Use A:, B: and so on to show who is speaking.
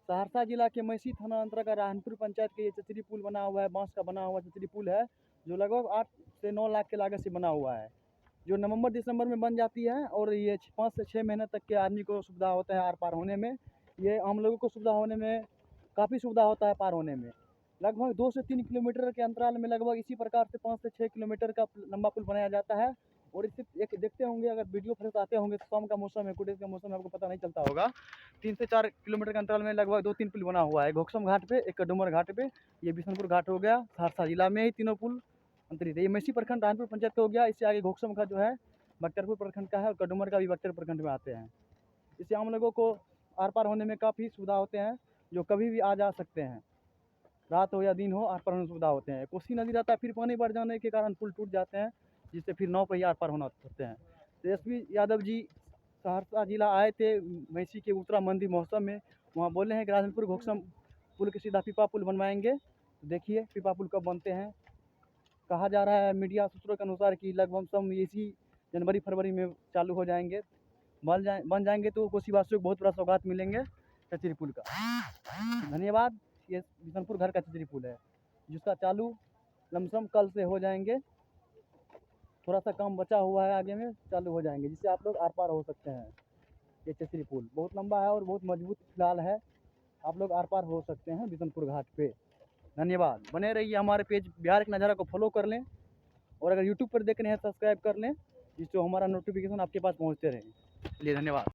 A: सहरसा जिला के मैसी थाना अंतर्गत राहनपुर पंचायत के ये चचरी पुल बना हुआ है, बांस का बना हुआ चचरी पुल है, जो लगभग 8 से 9 लाख के लागत से बना हुआ है, जो नवंबर दिसंबर में बन जाती है और ये 5 से 6 महीने तक के आदमी को सुविधा होता है आर पार होने में। ये आम लोगों को सुविधा होने में काफ़ी सुविधा होता है पार होने में। लगभग 2 से 3 किलोमीटर के अंतराल में लगभग इसी प्रकार से 5 से 6 किलोमीटर का लंबा पुल बनाया जाता है। और इससे एक देखते होंगे, अगर वीडियो फ्रेश आते होंगे तो शाम का मौसम है, कुछ का मौसम है, आपको पता नहीं चलता होगा। 3 से 4 किलोमीटर के अंतराल में लगभग 2-3 पुल बना हुआ है। घोकसम घाट पे, एक डुमर घाट पे, ये बिशनपुर घाट हो गया। सहरसा जिला में ही तीनों पुल अंतरित है। ये मैसी प्रखंड राहनपुर पंचायत का हो गया। इससे आगे घोकसम का जो है बख्तियारपुर प्रखंड का है और कडुमर का भी बख्तियारपुर प्रखंड में आते हैं। इससे आम लोगों को आर पार होने में काफ़ी सुविधा होते हैं, जो कभी भी आ जा सकते हैं, रात हो या दिन हो, आर पार होने में सुविधा होते हैं। कोसी नदी रहता है, फिर पानी बढ़ जाने के कारण पुल टूट जाते हैं, जिससे फिर नाव पर ही आर पार होना होते हैं। तो एसपी यादव जी सहरसा जिला आए थे मैसी के उत्तरा मंदिर महोत्सव में, वहाँ बोले हैं कि राजनपुर घोकसम पुल के सीधा पीपा पुल बनवाएंगे। देखिए पीपा पुल कब बनते हैं। कहा जा रहा है मीडिया सूत्रों के अनुसार कि लगभग सब इसी जनवरी फरवरी में चालू हो जाएंगे, बन जाएंगे तो कोसीवासियों को बहुत बड़ा सौगात मिलेंगे चचरी पुल का। धन्यवाद। ये बिशनपुर घर का चचरी पुल है, जिसका चालू लमसम कल से हो जाएंगे। थोड़ा सा काम बचा हुआ है, आगे में चालू हो जाएंगे, जिससे आप लोग आर पार हो सकते हैं। ये चचरी पुल बहुत लंबा है और बहुत मजबूत फिलहाल है, आप लोग आर पार हो सकते हैं बिशनपुर घाट पे। धन्यवाद। बने रहिए, हमारे पेज बिहार एक नज़ारा को फॉलो कर लें, और अगर यूट्यूब पर देख रहे हैं सब्सक्राइब कर लें, जिससे हमारा नोटिफिकेशन आपके पास पहुँचते रहे। चलिए धन्यवाद।